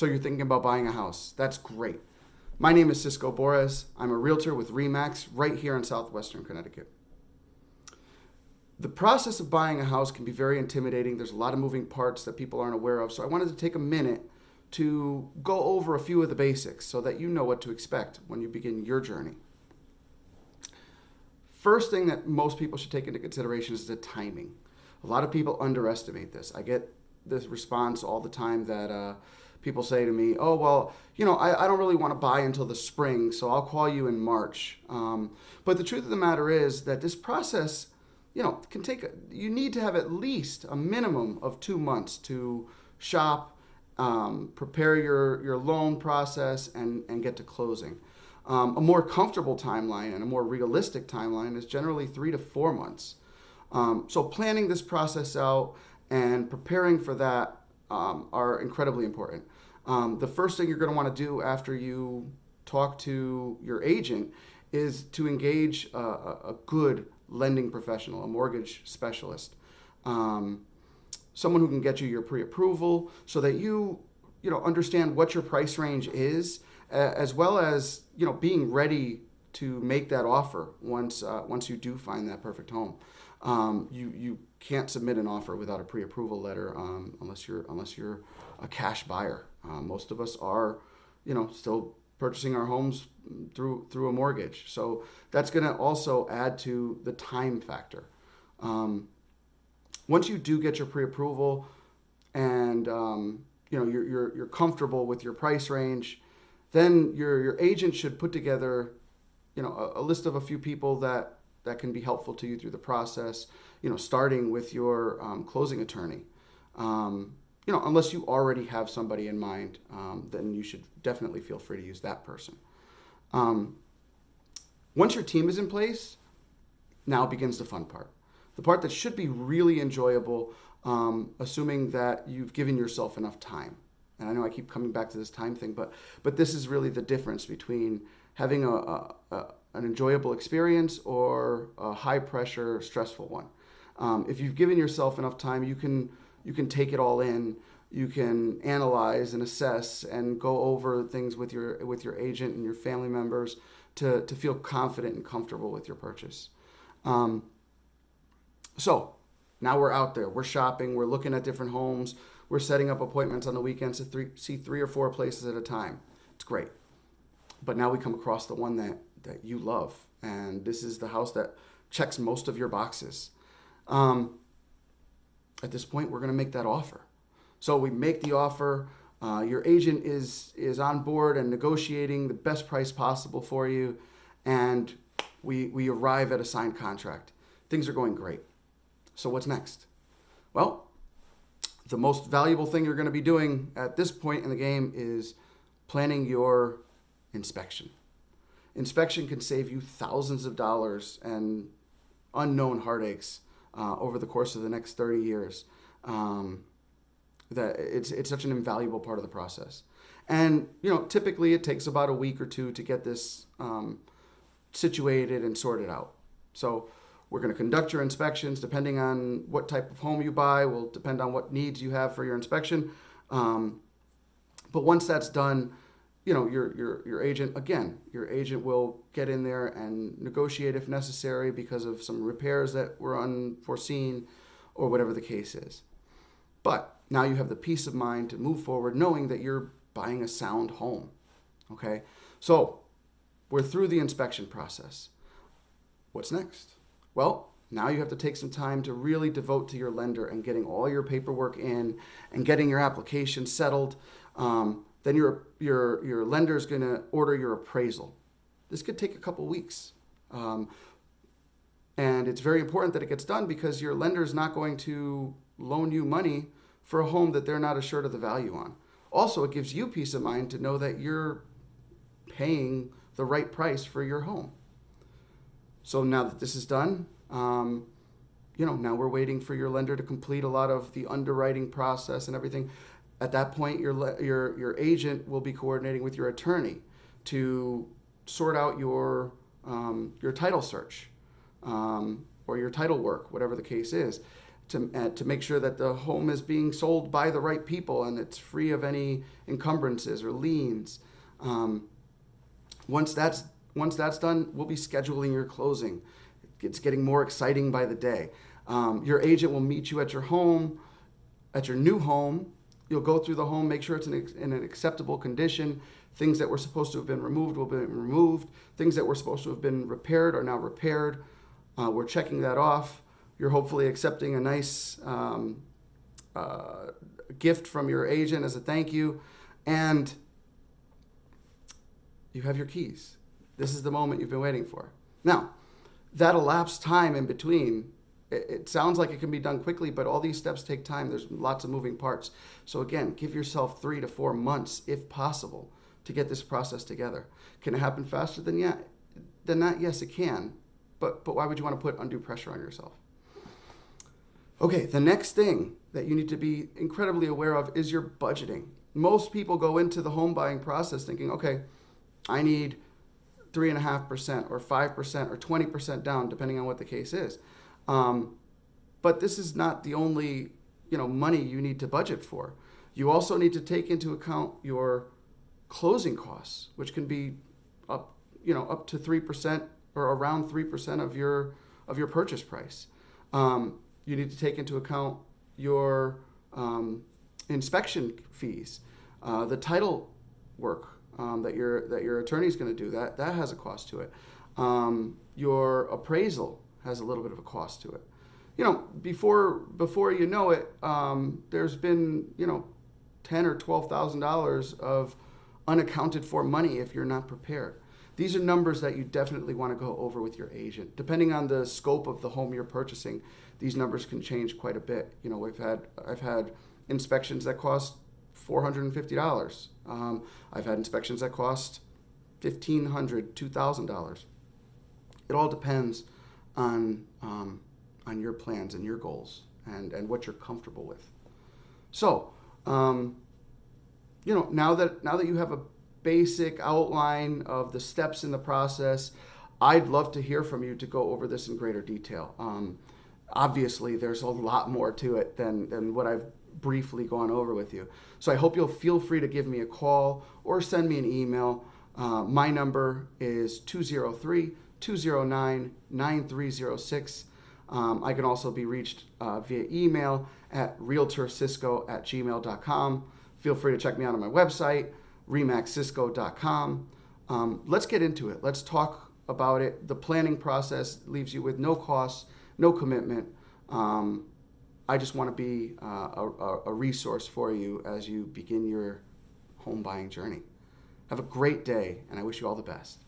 So you're thinking about buying a house. That's great. My name is Cisco Borres. I'm a realtor with RE/MAX right here in southwestern Connecticut. The process of buying a house can be very intimidating. There's a lot of moving parts that people aren't aware of. So I wanted to take a minute to go over a few of the basics so that you know what to expect when you begin your journey. First thing that most people should take into consideration is the timing. A lot of people underestimate this. I get this response all the time that people say to me, oh, well, I don't really want to buy until the spring, so I'll call you in March. But the truth of the matter is that this process, can take, you need to have at least a minimum of 2 months to shop, prepare your loan process, and get to closing. A more comfortable timeline and a more realistic timeline is generally 3 to 4 months. So planning this process out and preparing for that are incredibly important. The first thing you're going to want to do after you talk to your agent is to engage a good lending professional, a mortgage specialist, someone who can get you your pre-approval so that you understand what your price range is, as well as being ready to make that offer once you do find that perfect home. You can't submit an offer without a pre-approval letter unless you're a cash buyer. Most of us are, still purchasing our homes through a mortgage. So that's going to also add to the time factor. Once you do get your pre-approval and you're comfortable with your price range, then your agent should put together a list of a few people that can be helpful to you through the process, starting with your closing attorney. Unless you already have somebody in mind, then you should definitely feel free to use that person. Once your team is in place, now begins the fun part. The part that should be really enjoyable, assuming that you've given yourself enough time. And I know I keep coming back to this time thing, but this is really the difference between having an enjoyable experience or a high-pressure, stressful one. If you've given yourself enough time, you can take it all in. You can analyze and assess and go over things with your agent and your family members to feel confident and comfortable with your purchase. So now we're out there. We're shopping. We're looking at different homes. We're setting up appointments on the weekends to see 3 or 4 places at a time. It's great. But now we come across the one that you love. And this is the house that checks most of your boxes. At this point, we're going to make that offer. So we make the offer. Your agent is on board and negotiating the best price possible for you. And we arrive at a signed contract. Things are going great. So what's next? Well, the most valuable thing you're going to be doing at this point in the game is planning your inspection. Inspection can save you thousands of dollars and unknown heartaches over the course of the next 30 years. That it's such an invaluable part of the process. And typically it takes about a week or 2 to get this situated and sorted out. So we're going to conduct your inspections. Depending on what type of home you buy will depend on what needs you have for your inspection. But once that's done, your agent will get in there and negotiate if necessary because of some repairs that were unforeseen or whatever the case is. But now you have the peace of mind to move forward knowing that you're buying a sound home. Okay? So we're through the inspection process. What's next? Well, now you have to take some time to really devote to your lender and getting all your paperwork in and getting your application settled. Then your lender is going to order your appraisal. This could take a couple weeks. And it's very important that it gets done because your lender is not going to loan you money for a home that they're not assured of the value on. Also, it gives you peace of mind to know that you're paying the right price for your home. So now that this is done, now we're waiting for your lender to complete a lot of the underwriting process and everything. At that point, your agent will be coordinating with your attorney to sort out your title search or your title work, whatever the case is, to make sure that the home is being sold by the right people and it's free of any encumbrances or liens. Once that's done, we'll be scheduling your closing. It's getting more exciting by the day. Your agent will meet you at your home, at your new home. You'll go through the home, make sure it's in an acceptable condition. Things that were supposed to have been removed will be removed. Things that were supposed to have been repaired are now repaired. We're checking that off. You're hopefully accepting a nice gift from your agent as a thank you. And you have your keys. This is the moment you've been waiting for. Now, that elapsed time in between, it sounds like it can be done quickly, but all these steps take time. There's lots of moving parts. So again, give yourself 3 to 4 months, if possible, to get this process together. Can it happen faster than that? Yes, it can. But why would you want to put undue pressure on yourself? Okay, the next thing that you need to be incredibly aware of is your budgeting. Most people go into the home buying process thinking, okay, I need 3.5% or 5% or 20% down, depending on what the case is. But this is not the only, money you need to budget for. You also need to take into account your closing costs, which can be up to 3% or around 3% of your purchase price. You need to take into account your inspection fees, the title work that your attorney's going to do. That has a cost to it. Your appraisal has a little bit of a cost to it. Before you know it, there's been $10,000 or $12,000 of unaccounted for money if you're not prepared. These are numbers that you definitely want to go over with your agent. Depending on the scope of the home you're purchasing, these numbers can change quite a bit. I've had inspections that cost $450. I've had inspections that cost $1,500, $2,000. It all depends on your plans and your goals and what you're comfortable with. So, now that you have a basic outline of the steps in the process, I'd love to hear from you to go over this in greater detail. Obviously, there's a lot more to it than what I've briefly gone over with you. So I hope you'll feel free to give me a call or send me an email. My number is 203-209-9306. I can also be reached via email at realtorcisco@gmail.com. Feel free to check me out on my website, remaxcisco.com. Let's get into it. Let's talk about it. The planning process leaves you with no costs, no commitment. I just want to be a resource for you as you begin your home buying journey. Have a great day, and I wish you all the best.